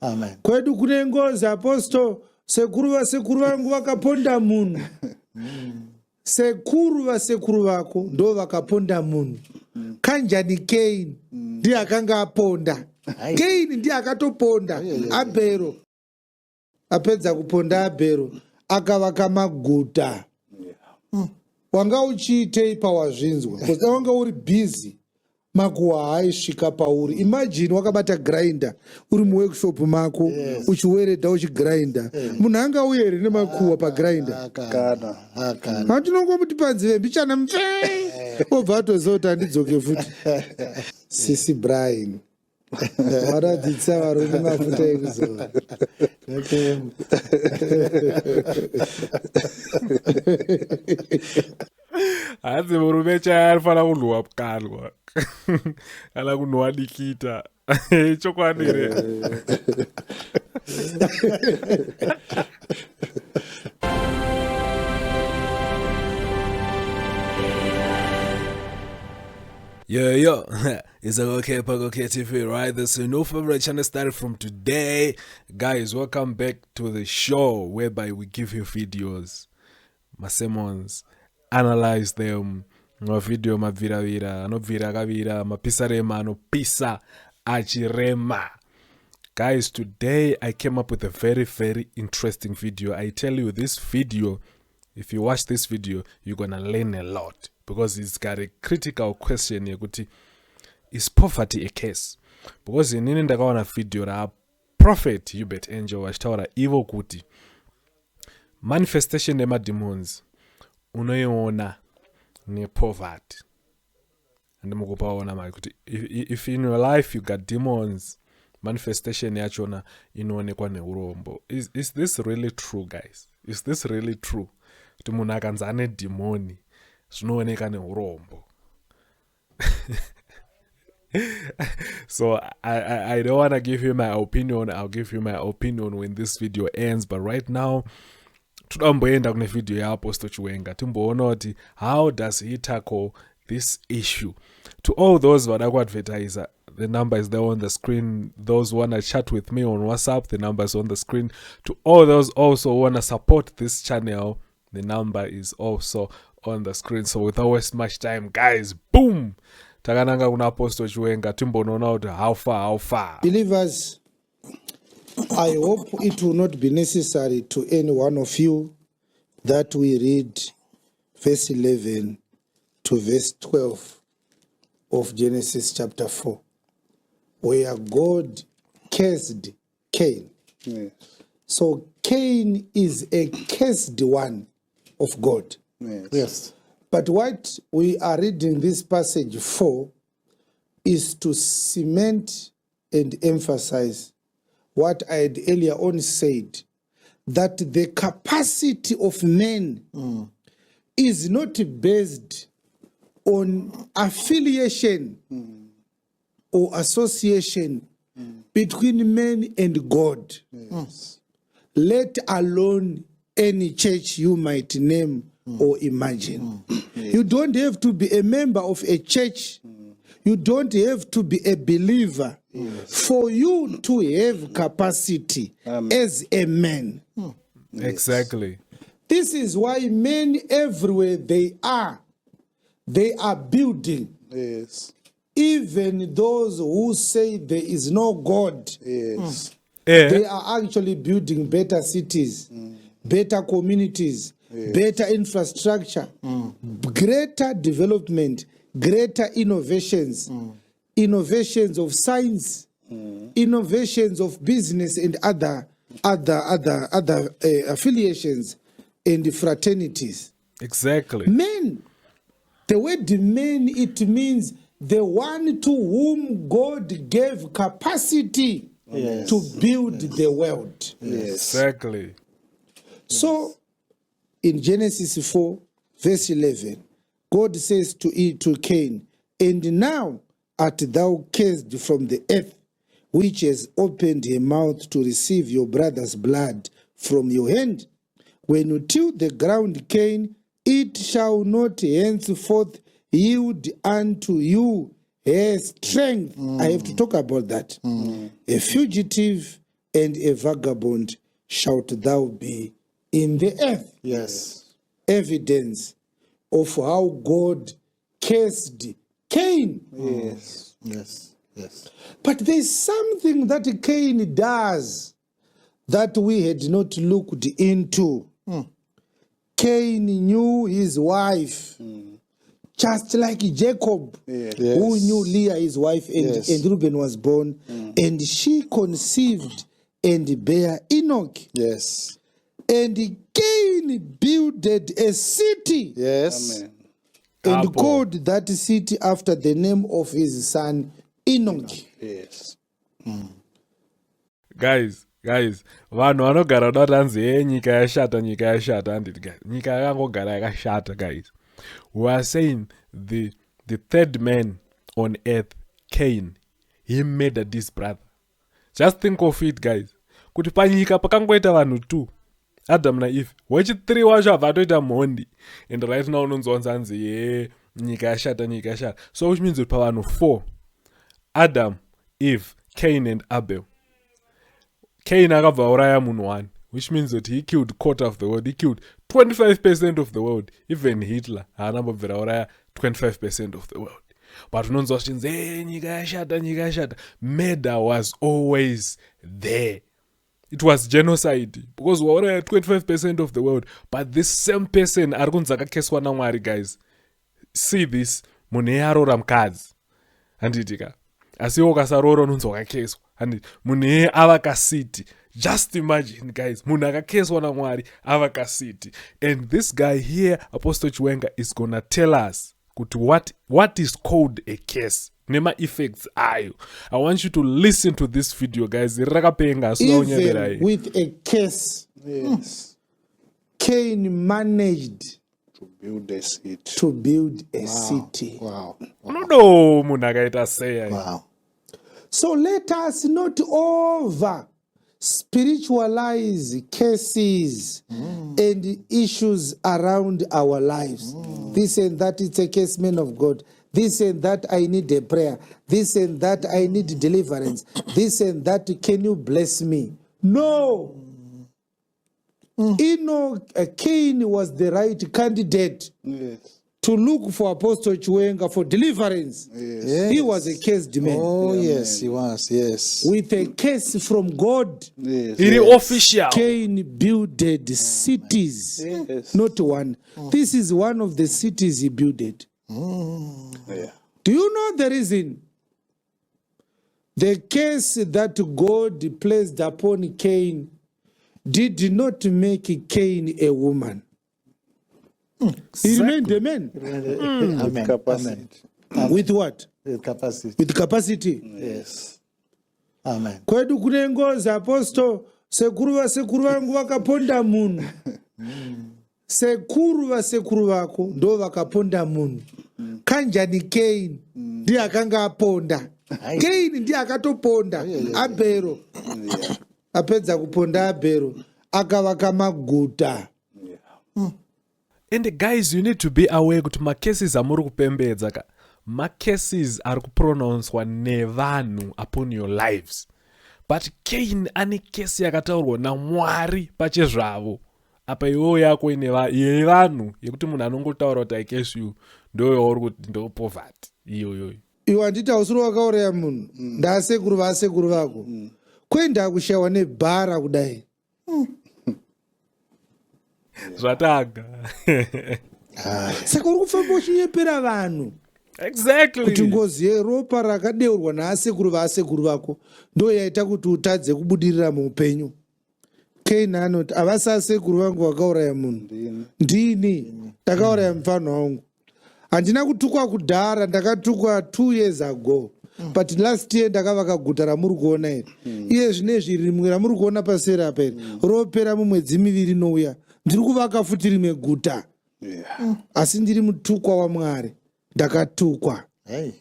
Amen. Kwedu kune ngozi apostle sekuru vangu vakaponda munhu. Sekuru vako ndo vakaponda munhu. Kanjani Cain ndiye akanga aponda. Cain ndiye akatoponda Abhero. Apedza kuponda Abhero akavaka maguta. Wanga uchiitei pawazvinzwa? Because wanga uri busy. Makuwa haisvika pauri. Imagine wakabata grinder uri muworkshop mako uchiweredha uchigrinder. Munhu anga uyere nemakuwa pagrinder. Hatinongomuti panzive mbichana mve. Obva atozoti handidzoke futi. Sisi Brian. Varadzisa varume mafuta ekuzora. Hanzi murume chaanofana kunhuhwa pukanwa kana kunhuhwa dikita chokwadi here. Yo, it's okay, TV, right? This is no favorite channel started from today. Guys, welcome back to the show whereby we give you videos, my sermons, analyze them, my video, my vira, no vira kavira, my pisarema, no pisa achirema. Guys, today I came up with a very interesting video. I tell you, this video, if you watch this video, you're gonna learn a lot. Because it's got a critical question here. Is poverty a case? Because in ndakaona video ra prophet Hubert Angel wachitaura ivo kuti manifestation ema demons unoiona ne poverty. And mukupaona mai kuti if in your life you got demons, manifestation yachona inoonekwa neurombo. Is this really true, guys? Is this really true? Kuti munhu akanzi ane demoni zvinooneka neurombo. So I don't want to give you my opinion. I'll give you my opinion when this video ends, but right now tudamboenda kune video ya Apostle Chiwenga timboona kuti how does he tackle this issue. To all those vada kuadvertisa, the number is there on the screen. Those who want to chat with me on WhatsApp, the number is on the screen. To all those also who want to support this channel, the number is also on the screen. So without wasting much time, guys, boom, takananga kuna Apostle Chiwenga timbonoona kuti how far. Believers, I hope it will not be necessary to any one of you that we read verse 11 to verse 12 of Genesis chapter 4, where God cursed Cain. Yes. So Cain is a cursed one of God. Yes. But what we are reading this passage for is to cement and emphasize what I had earlier on said, that the capacity of men is not based on affiliation or association between men and God, let alone any church you might name or imagine. You don't have to be a member of a church. You don't have to be a believer for you to have capacity as a man. Exactly. This is why men everywhere they are building. Yes. Even those who say there is no God, Yes. they are actually building better cities, better communities, better infrastructure, greater development, greater innovations, innovations of science, innovations of business and other affiliations and fraternities. Exactly. Men, the word men, it means the one to whom God gave capacity to build the world. Yes. Exactly. So, in Genesis 4, verse 11, God says to Cain, "And now art thou cursed from the earth, which has opened her mouth to receive your brother's blood from your hand. When you till the ground, Cain, it shall not henceforth yield unto you her strength." I have to talk about that. A fugitive and a vagabond shalt thou be in the earth. Yes. Evidence of how God cursed Cain. Yes. Yes. Yes. But there's something that Cain does that we had not looked into. Cain knew his wife, just like Jacob, who knew Leah, his wife, and Reuben was born, and she conceived and bare Enoch. Yes. And Cain builded a city. Yes. Amen. And called that city after the name of his son Enoch. Yes. Guys, vanhu vanogara vada kuti hanzi nyika yashata handiti guys, nyika yakangogara yakashata guys. We are saying the third man on earth, Cain, he murdered his brother. Just think of it guys, kuti panyika pakangoita vanhu 2, Adam na Eve, wechi3 wacho abva atoita mhondi, and right now unonzwanza hanzi nyika yashata. So which means kuti pavanhu 4, Adam, Eve, Cain and Abel. Cain akabva uraya munhu 1, which means that he killed quarter of the world. He killed 25% of the world. Even Hitler haanambobvira uraya 25% of the world. But unonzwa zvichinzi nyika yashata. Murder was always there. It was genocide because wauraya 25% of the world. But this same person ari kunzi akakeswa naMwari guys. See this, munhu arora mukadzi handitika, asi ukasarora unonzi wakakeswa. And munhu avaka city. Just imagine guys, munhu akakeswa naMwari avaka city. And this guy here, Apostle Chiwenga, is gonna tell us what is called a curse, nema effects ayo. I want you to listen to this video guys. Even with a curse, Yes. Cain managed To build a city. to build a city. Wow. No, munhu akaita sei. Wow. So let us not over spiritualize cases and issues around our lives. This and that, it's a case, man of God. This and that, I need a prayer. This and that, I need deliverance. This and that, can you bless me? No. Cain was the right candidate Yes. to look for Apostle Chiwenga for deliverance. Yes. He was a cursed man. Oh, yes, he was. Yes. With a curse from God, Yes. Iri official. Cain builded cities, Yes. not one. This is one of the cities he builded. Yeah. Do you know the reason? The curse that God placed upon Cain did not make Cain a woman. He remained a man. Amen. Capacity. Amen. With what? With capacity. With capacity. Yes. Amen. Kwedu kune ngozi apostle, sekuru vangu vakaponda munhu. Sekuru vako ndo vakaponda munhu. Kanjani Cain ndiye akanga aponda. Cain ndiye akatoponda Abhero. Apedza kuponda Abhero akavaka maguta. And guys, you need to be aware kuti macases amuri kupembedza ka, macases ari kupronouncwa nevanhu upon your lives. But Cain ane case yakataurwa naMwari pachezvavo. Apa iwewo yako yevanhu yekuti munhu anongotaura kuti I curse you, ndo yauri kuti ndo poverty iyoyo. Iwe handiti hausiri wakauraya munhu, ndaasekuru vasekuru vako. Kwenda kushayiwa nebhara kudai. Zvataga. Saka uri kufamba uchinyepera vanhu. Exactly. Kuti ngozi yeropa rakadeurwa naasekuru vasekuru vako ndo yaita kuti utadze kubudirira muupenyu. Cain anoti havasi asekuru vangu vakauraya munhu. Ndini ndakauraya mufano wangu. Handina kutukwa kudhara, ndakatukwa 2 years ago. But last year ndakavaka guta ramuri kuona iri. Iye zvinezvi rimwe ramuri kuona paseri apa iri ropera mumwedzi 2 inouya. Ndiri kuvaka futi rimwe guta. Yeah. Asi ndiri mutukwa waMwari. Ndakatukwa. Hey.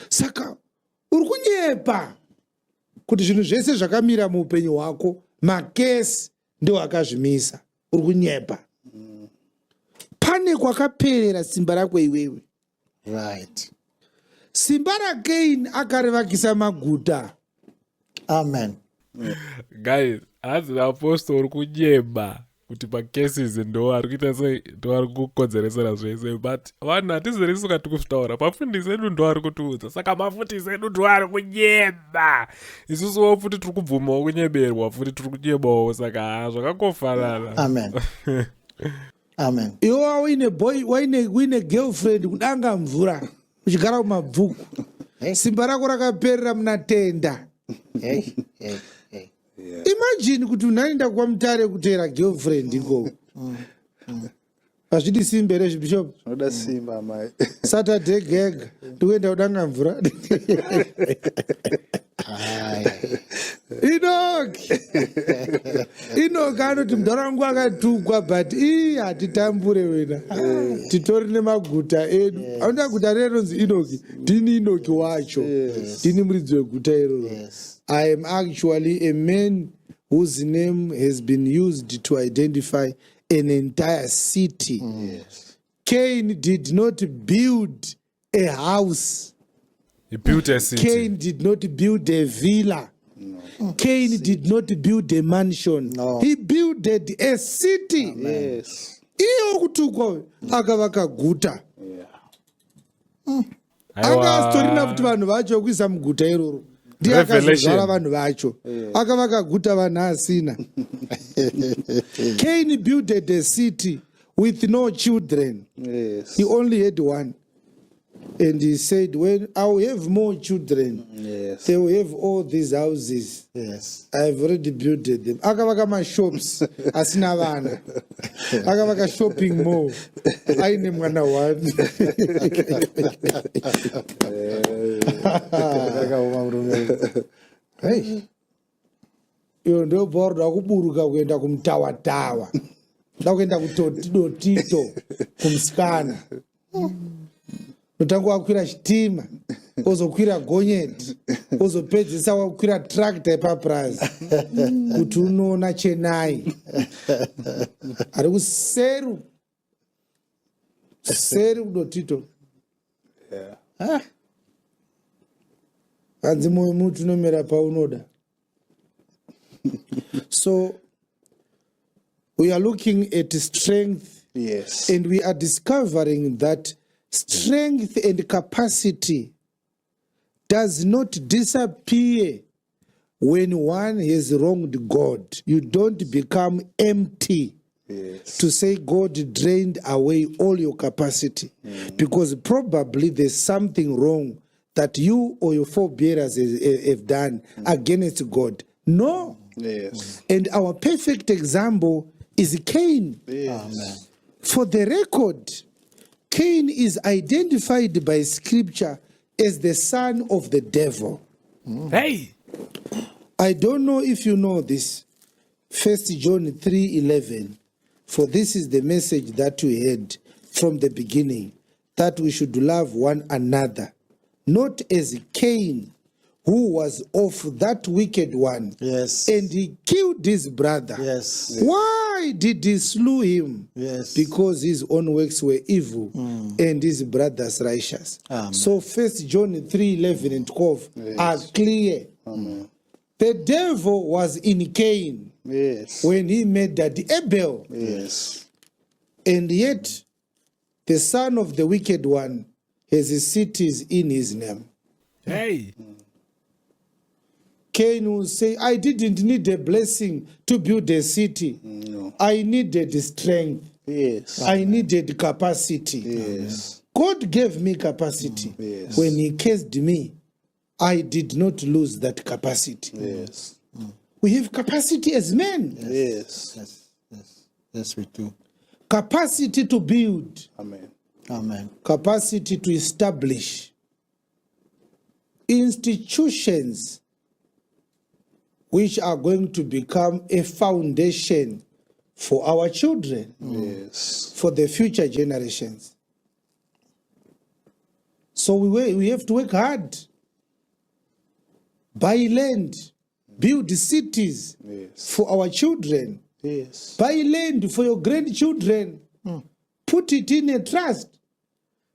Saka uri kunyepa kuti zvinhu zvese zvakamira muupenyu hwako makesi ndio akazvimisa. Uri kunyepa. Pane kwakaperera simba rako iwewe. Right. Simba raCain akarivakisa maguta. Amen. Guys, as the apostle uri kunyema kuti pacases ndo ari kuita sei ndo ari kukonzeresera zvese, but vanhu hatizorisi kati kuzvitaura, mafundisi edu ndo ari kutiudza, saka mafundisi edu ndo ari kunyema, isusuwo futi tiri kubvumawo kunyeberwa, futi tiri kunyemawo, saka zvakangofanana. Amen. Amen. Iwe uine girlfriend kudanga mvura uchigara kumabvuku, simba rako rakaperera muna tenda. Hey. Imagine kuti unaenda kwamutare kuteera girlfriend ikoko. Azvidi simba here zvibishop? Zvinoda simba mai. Saturday gag ndikuenda kudanga mvura. Inoki anoti mudhara wangu akatukwa, but hatitambure wena, titori nemaguta edu. Aunda guta rinonzi Inoki, ndini Inoki wacho, ndini muridzi weguta iroro. I am actually a man whose name has been used to identify an entire city. Cain did not build a house. He built a city. Cain did not build a villa. No. Cain did not build a mansion. No. He built a city. Yes. Iyo kutukwa akavaka guta. Yeah. Anga astorina kuti vanhu vacho kuisa muguta iroro. Ndiye akazozvara vanhu vacho. Akavaka guta vanhu asina. Cain built a city with no children. Yes. He only had one. And he said, when I will have more children, Yes. they will have all these houses. Yes. I have already built them. Akavaka ma shops asina vana. Akavaka shopping mall. Aine mwana one. Hey. Iyo ndo bhora rakuburuka kuenda kumtawa-tawa. Ndakuenda kutotito kumsikana. Notanga wakwira chitima, ozokwira gonyeti, ozopedzisa wakwira tractor yepaprazi kuti unoona Chennai. Ari kuseru kudotito. Yeah. Hanzi moyo mutu unomera paunoda. So we are looking at strength. Yes. And we are discovering that strength and capacity does not disappear when one has wronged God. You don't become empty. Yes. To say God drained away all your capacity, because probably there's something wrong that you or your forebearers have done against God. No. Yes. And our perfect example is Cain. Yes. Amen. For the record, Cain is identified by scripture as the son of the devil. Hey! I don't know if you know this. 1 John 3:11. For this is the message that we had from the beginning, that we should love one another, not as Cain, who was of that wicked one. Yes. And he killed his brother. Yes. Why did he slew him? Yes. Because his own works were evil and his brother's righteous. Amen. So 1 John 3:11 and 12 are clear. Amen. The devil was in Cain Yes. when he murdered Abel. Yes. And yet the son of the wicked one has his cities in his name. Hey! Cain will say, I didn't need a blessing to build a city. No. I needed strength. Yes. I needed capacity. Yes. God gave me capacity. Yes. When he cursed me, I did not lose that capacity. Yes. We have capacity as men. Yes. Yes. Yes. Yes, we do. Capacity to build. Amen. Amen. Capacity to establish institutions which are going to become a foundation for our children, Yes. for the future generations. So we have to work hard. Buy land, build cities Yes. for our children. Yes. Buy land for your grandchildren. Put it in a trust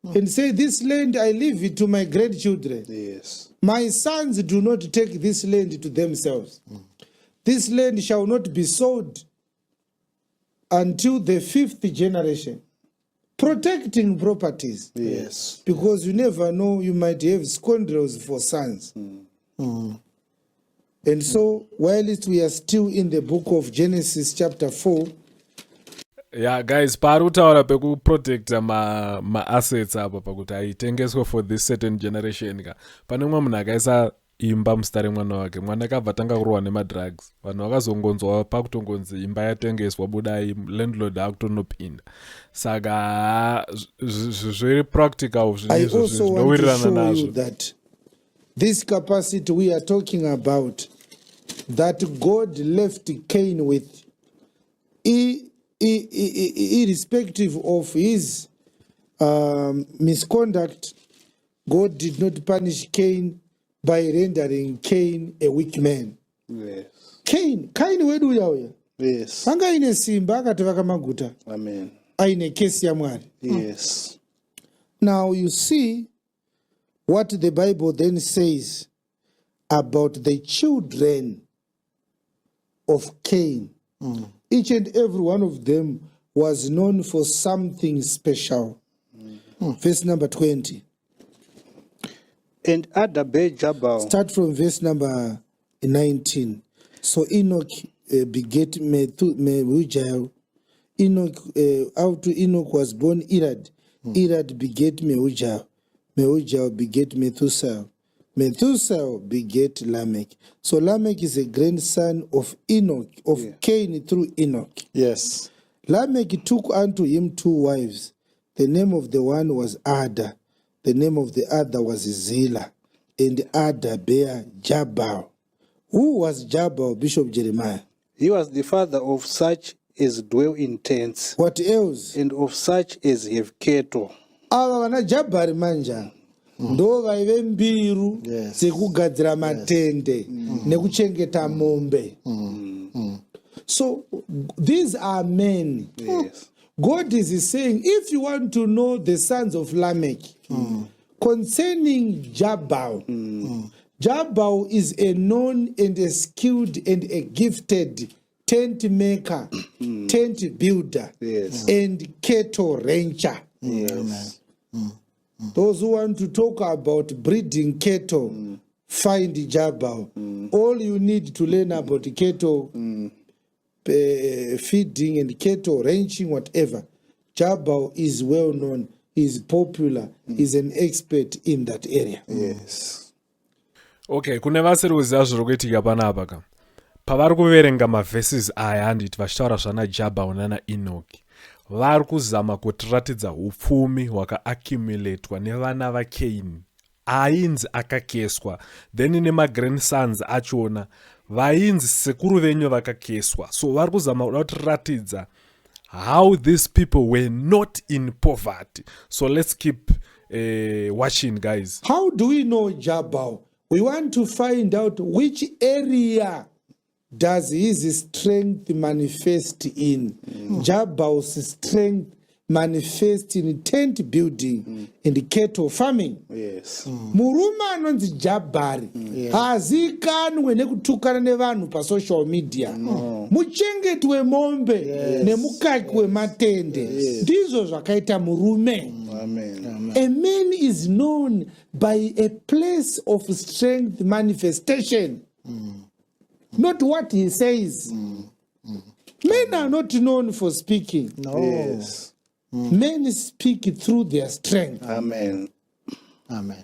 and say, this land I leave it to my grandchildren. Yes. My sons do not take this land to themselves. this land shall not be sold until the 5th generation. Protecting properties. Yes. Because you never know, you might have scoundrels for sons. And so, while we are still in the book of Genesis chapter 4, Yeah, guys, pari kutaura pekuprotecta ma-assets apa pakuti aitengeswe for this certain generation ka. Pane mumwe munhu akaisa imba musitare mwana wake, mwana akabva tanga kurohwa nemadrugs, vanhu vakazongonzwa pakutongonzi imba yatengeswa budai, landlord akutonopinda. Saka zviri practical I also want to zvinowirirana show you nazvo. that this capacity we are talking about, that God left Cain with, irrespective of his misconduct, God did not punish Cain by rendering Cain a weak man. Yes. Cain wedu uya Yes. anga ine simba akatovaka maguta Amen. aine kesi ya Mwari. Yes. Now you see what the Bible then says about the children of Cain. Each and every one of them was known for something special. Verse number 20. And Ada bare Jabal. Start from verse number 19. So Enoch begat Mehujael. Out to Enoch was born Irad. Irad begat Mehujael. Mehujael begat Methuselah. Methuselah begat Lamech. So Lamech is a grandson of Enoch, of Cain through Enoch. Yes. Lamech took unto him 2 wives. The name of the one was Ada. The name of the other was Zillah. And Ada bare Jabal. Who was Jabal, Bishop Jeremiah? He was the father of such as dwell in tents, What else? and of such as have cattle. Ava vana Jabari manja ndo vaive mbiru Yes. dzekugadzira matende nekuchengeta mombe. So these are men. Yes. God is saying, if you want to know the sons of Lamech, concerning Jabal, Jabal is a known and a skilled and a gifted tent maker, tent builder, Yes. and cattle rancher. Yes. Those who want to talk about breeding cattle, find Jabal. All you need to learn about cattle feeding and cattle ranching, whatever. Jabal is well known, is popular, is an expert in that area. Yes. Okay, kune vasiri kuziva zviri kuitika panapa ka. Pavari kuverenga mavheses aya handiti vachitaura zvana Jabal nana Enoki, vari kuzama kutiratidza upfumi hwakaaccumulatwa nevana vaCain ainzi akakeswa, then nemagrandsons achona vainzi sekuru venyu vakakeswa. So vari kuzama kuda kutiratidza how these people were not in poverty. So let's keep watching, guys. How do we know Jabal? We want to find out which area does his strength manifest in. Jabal's strength manifest in tent building and cattle farming. Yes. Murume anonzi Jabari hazikanwe nekutukana nevanhu pasocial media. Muchengeti wemombe nemukaki wematende ndizvo zvakaita murume. Amen. A man is known by a place of strength manifestation, not what he says. Men are not known for speaking. No. Yes. Men speak through their strength. Amen. Amen.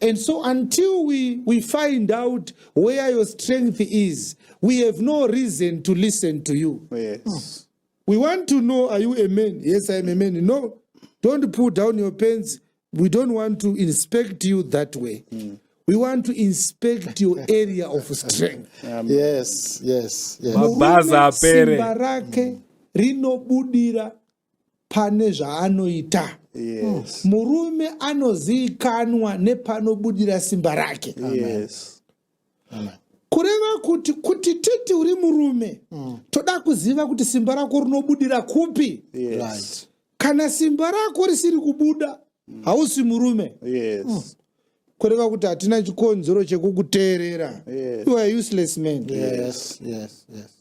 And so until we find out where your strength is, we have no reason to listen to you. Yes. We want to know, are you a man? Yes, I am a man. No, don't put down your pens. We don't want to inspect you that way. We want to inspect your area of strength. Yes. Yes. Yes. Mabhaza apere. Simba rake rinobudira pane zvaanoita. Yes. Murume anozikanwa nepanobudira simba rake. Yes. Amen. Kureva kuti titi uri murume, toda kuziva kuti simba rako rinobudira kupi. Yes. Right. Kana simba rako risiri kubuda, hausi murume. Yes. kureva kuti hatina chikonzero chekukuteerera. Yes. You are a useless man. Yes, yes, yes.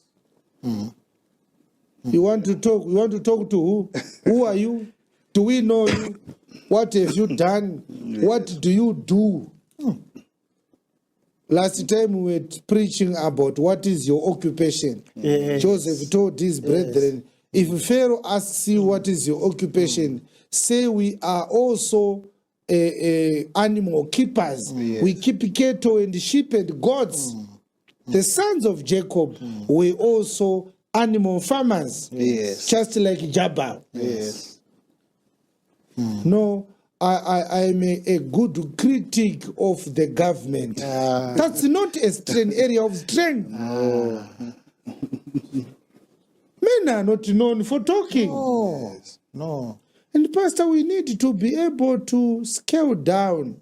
You want to talk to who? Who are you? Do we know you? What have you done? What do you do? Last time we were preaching about what is your occupation. Yes. Joseph told his brethren, if Pharaoh asks you what is your occupation, say we are also animal keepers. We keep cattle and sheep and goats. The sons of Jacob were also animal farmers, just like Jabal. Yes. No, I am a good critic of the government. That's not a area of strength. Men are not known for talking. Oh, no. And Pastor, we need to be able to scale down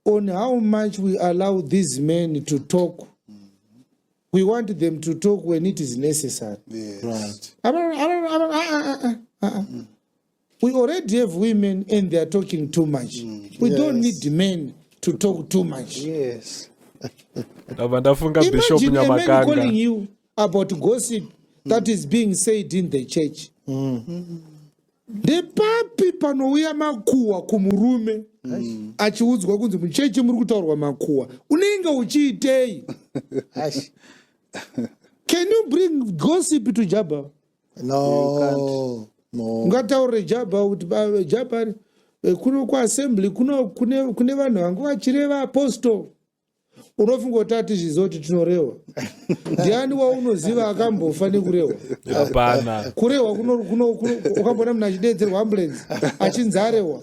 on how much we allow these men to talk. We want them to talk when it is necessary. Right. We already have women and they are talking too much. We don't need men to talk too much. Yes. Bishop Imagine a man Nyamakanga. calling you about gossip that is being said in the church. The papi panouya makuwa kumurume achiudzwa kunzi muchechi muri kutaurwa makuwa unenge uchiitei. Can you bring gossip to Jabba? No. No. Ngataure Jabba kuti Jabba kuno kuassembly kune vanhu vangu vachireva apostle. Unofunga kuti ati zvizoti tinorehwa. Ndiani waunoziva akambofa nekurehwa? Hapana. Kurehwa ukambona munhu achidedzerwa ambulance achinzi arehwa.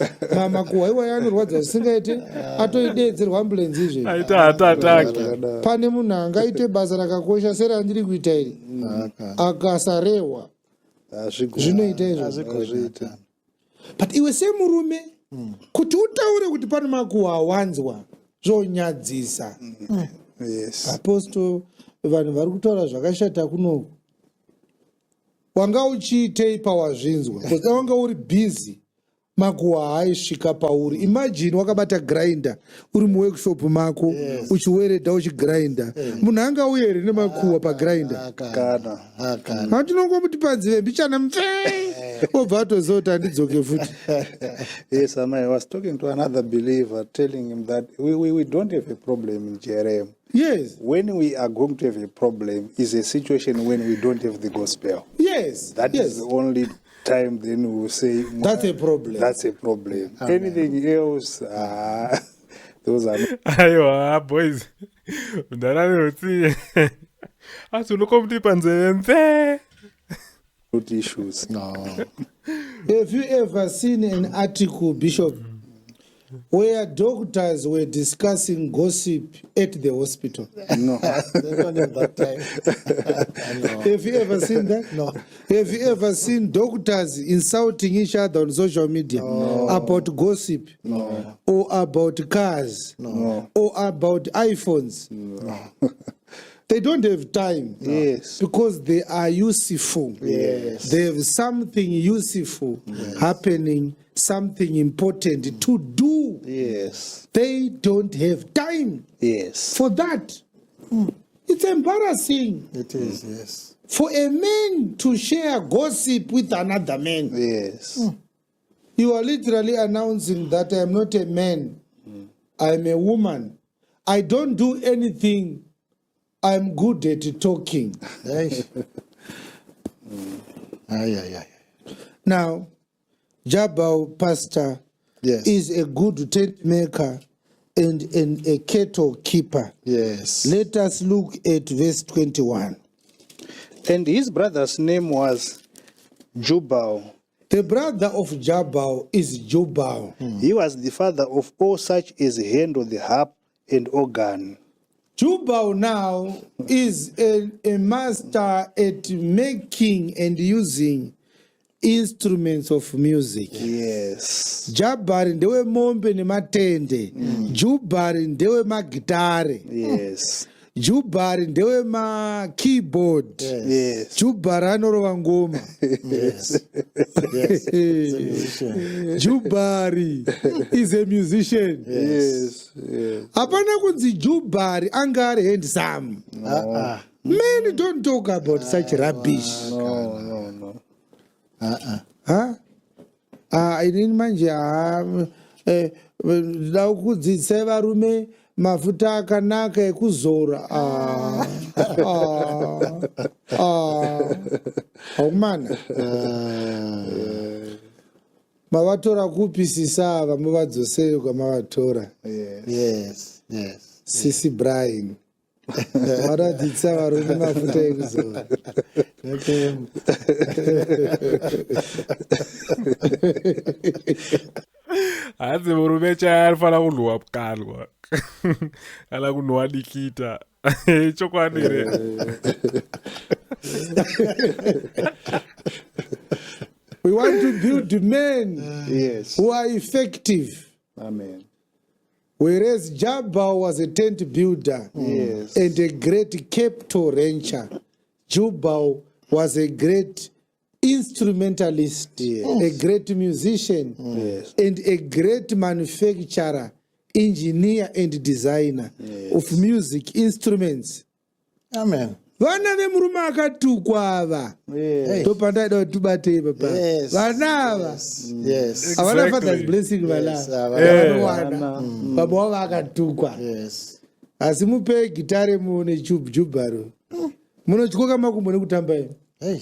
Makuhwa iwayo anorwadza zvisingaite atoidedzerwa ambulance izve. Aita hatataki. Pane munhu angaite basa rakakosha serandiri kuita iri akasarehwa zvinoita izvo. But iwe semurume kuti utaure kuti pane makuhwa awanzwa zvonyadzisa. Apostle, vanhu vari kutaura zvakashata kunoku. Wanga uchiitei pawazvinzwa? Because wanga uri busy. Makuhwa haisvika pauri. Imagine wakabata grinder uri muworkshop mako uchiweredha uchigrinder. Munhu anga uye here nemakuhwa pagrinder. Hatinongomuti panzive mbichana mfee obva atoziva kuti handidzoke futi. Yes, and I was talking to another believer, telling him that we don't have a problem in JRM. Yes. When we are going to have a problem is a situation when we don't have the gospel. Yes. That is the only time then we will say that's a problem. That's a problem. Anything else, those are Aiwa, boys. Undarani uti. Asi unokomti panzeve mfe. not issues. No. Have you ever seen an article, Bishop, where doctors were discussing gossip at the hospital? No. They don't have that time. No. Have you ever seen that? No. Have you ever seen doctors insulting each other on social media about gossip? No. Or about cars? No. Or about iPhones? No. They don't have time. Yes. Because they are useful. Yes. They have something useful happening, something important to do. Yes. They don't have time Yes. for that. It's embarrassing It is, yes. for a man to share gossip with another man. Yes. You are literally announcing that I am not a man. I am a woman. I don't do anything. I'm good at talking. Yes. Aye. Now, Jabal pastor Yes. is a good tent maker and a cattle keeper. Yes. Let us look at verse 21. And his brother's name was Jubal. The brother of Jabal is Jubal. He was the father of all such as handle the harp and organ. Jubal now is a master at making and using instruments of music. Yes. Jabari ndewe mombe nematende. Jubari ndewe magitare. Yes. Jubari ndewe ma-keyboard. Yes. Jubari anorova ngoma. Yes. Yes. He's a musician. Jubari is a musician. Yes. Yes. Hapana kunzi Jubari anga ari handsome. Men don't talk about such rubbish. No. Inini manje da kudzidzisa varume mafuta akanaka ekuzora. Haumana. Mavatora kupisisa vamwe vadzosere kwamavatora. Yes. Yes. Sisi Brian. Varadzisa varume mafuta ekuzora. hanzi murume chaya anofana kunhuhwa pukanwa kana kunhuhwa dikita chokwadi here. We want to build men Yes. who are effective. Amen. Whereas Jabal was a tent builder Yes. and a great capital rancher, Jubal was a great instrumentalist, a great musician, Yes. and a great manufacturer, engineer, and designer of music instruments. Amen. Vana vemurume akatukwa ava Yes. topandaida kuti tibatei papa Yes. vana ava Yes. havana Exactly. father's blessing vala Yes, vanowana baba wavo akatukwa. Yes. Asi mupei gitare muone jubharo munotyoka makumbo nekutamba ino Hey.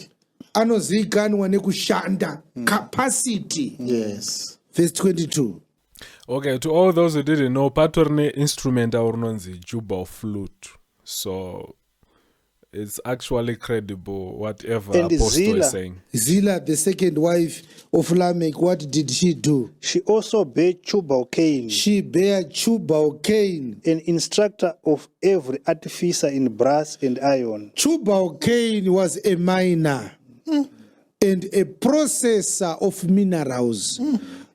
anozivikanwa nekushanda capacity. Yes. Verse 22. Okay, to all those who didn't know, patorne instrumental rinonzi Jubal flute. So it's actually credible whatever And Apostle Zillah. is saying. Zillah, the second wife of Lamech, what did she do? She also bare Tubal Cain, She bare Tubal Cain. an instructor of every artificer in brass and iron. Tubal Cain was a miner and a processor of minerals.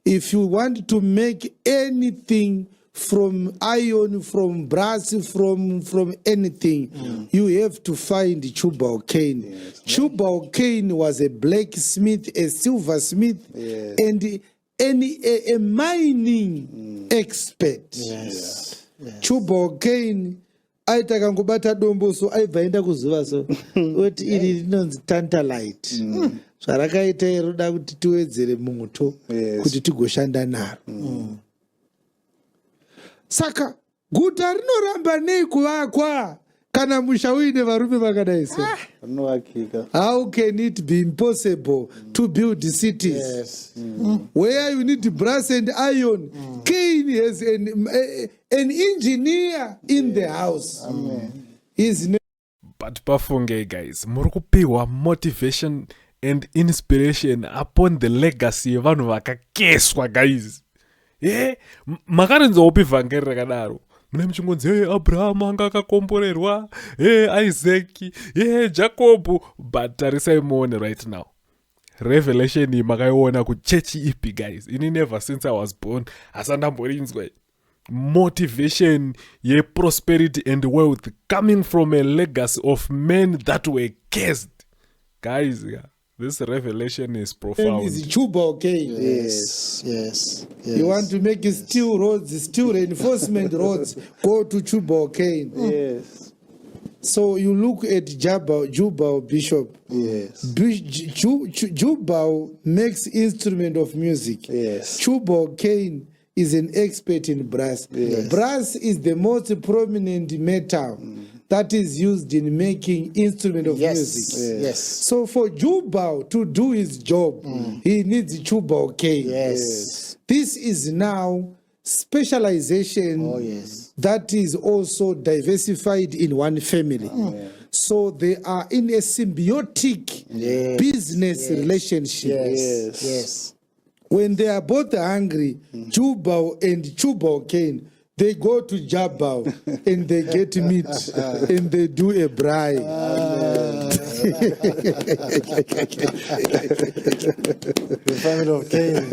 If you want to make anything from iron, from brass, from anything, you have to find Tubal Cain. Tubal Cain was a blacksmith, a silversmith, and a mining expert. Yes. Tubal Cain aita kangobata dombo so aibva enda kuzuva so oti iri rinonzi tantalite zvarakaita roda kuti tiwedzere moto kuti tigoshanda naro. Saka guta rinoramba nei kuvakwa kana musha uine varume vakadai so. How can it be impossible to build cities Yes. where you need brass and iron? Cain has an engineer in the house. His name But pafunge guys, muri kupiwa motivation and inspiration upon the legacy yevanhu vakakeswa guys. Makarinzwa upi vhangeri rakadaro? Mune muchingonzi Abrahama anga akakomborerwa, Isaac, Jacob, but tarisai muone right now. Revelation iyi makaiona kuchechi ipi guys. Ini never since I was born asandamborinzwa. Motivation, prosperity and wealth coming from a legacy of men that were cursed. Guys, this revelation is profound. is Tubal Cain. Yes. Yes. Yes. You want to make steel roads, steel reinforcement roads, go to Tubal Cain. Yes. So you look at Jubal Bishop. Yes. Jubal makes instrument of music. Yes. Tubal Cain is an expert in brass. Yes. Brass is the most prominent metal that is used in making instrument of music. Yes. So for Jubal to do his job, he needs Tubal Cain. Yes. This is now specialization Oh, yes. that is also diversified in one family. So they are in a symbiotic business relationship. Yes. Yes. When they are both hungry, Jubal and Tubal Cain, they go to Jabal and they get meat and they do a braai. The family of Cain.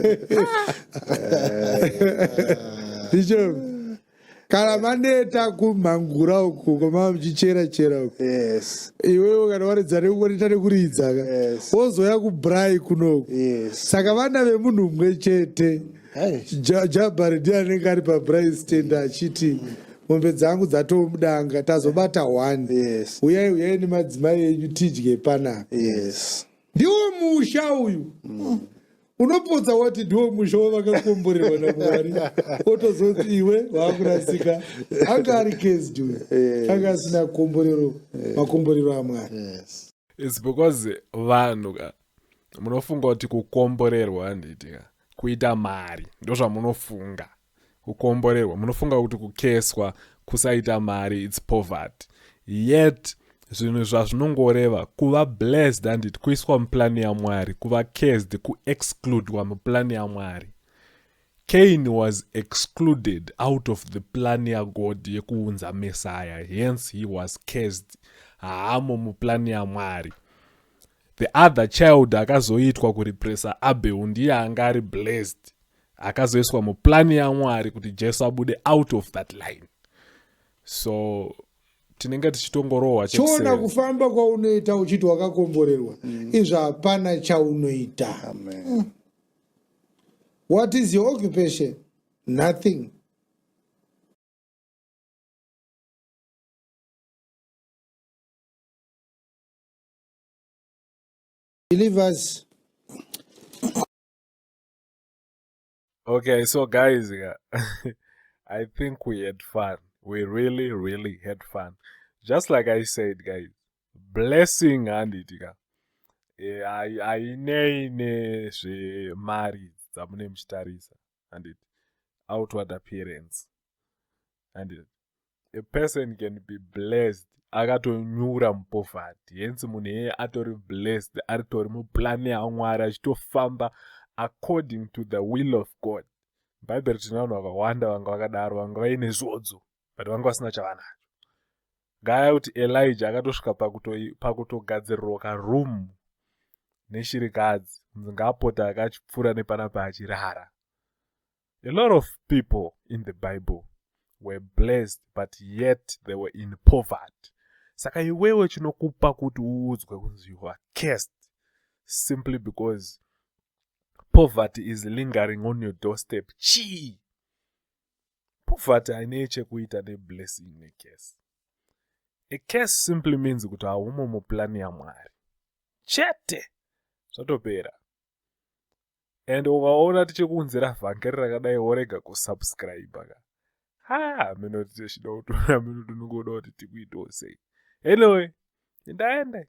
Bishop, kana maneta kumhangura uku kwama muchichera uku Yes. iwewe kana waridza nekuita nekuridza ka Yes. wozoya kubrai kunoku Yes. saka vana vemunhu mumwe chete Hey. jabhari ndiye anenge ari pabrai stand achiti mombe dzangu dzatomudanga tazobata 1 Yes. uyai nemadzimai enyu tidye panapa Yes. ndiwo musha uyu unopodza wati ndiwo musha wavakakomborerwa naMwari otozoti iwe waakurasika anga ari cased uyu anga asina makomborero aMwari. Yes. It's because vanhu ka munofunga kuti kukomborerwa handiti ka kuita mari ndo zvamunofunga. Kukomborerwa munofunga kuti kukeswa kusaita mari it's poverty, yet zvinhu zvazvinongoreva kuva blessed handiti kuiswa muplani yaMwari, kuva cased kuexcludwa muplani yaMwari. Cain was excluded out of the plan yaGod yekuunza Messiah, hence he was cased haamo muplani yaMwari. The other child akazoitwa kurepressa Abel ndiye anga ari blessed, akazoiswa muplani yaMwari kuti Jesu abude out of that line. So tinenge tichitongorohwa chiona kufamba kwaunoita uchiti wakakomborerwa izvo hapana chaunoita. Amen. What is your occupation? Nothing. Believers. Okay, so guys, I think we had fun. We really, really had fun. Just like I said, guys, blessing handitika. Ainei zvemari dzamune muchitarisa handiti, outward appearance handiti. A person can be blessed akatonyura mupoverty, hence munhu iyeye atori blessed aritori muplani yaMwari achitofamba according to the will of God. Bible tina vanhu vakawanda vanga vakadaro, vanga vaine zvodzo but vanga vasina chavanacho. Ngaya kuti Elijah akatosvika pakutogadzirirwa karoom neshirikadzi ngapota akachipfuura nepanapa achirara. A lot of people in the Bible were blessed but yet they were in poverty. Saka iwewe chinokupa kuti uudzwe kunzi you are cursed simply because poverty is lingering on your doorstep. Poverty hainei chekuita neblessing necurse. A curse simply means kuti haumo muplani yaMwari chete, zvatopera. And ukaona tichikuunzira vhangeri rakadai worega kusubscribe ka minoti tichida kutora minoti unongoda kuti tikuitewo sei. Anyway, ndaenda.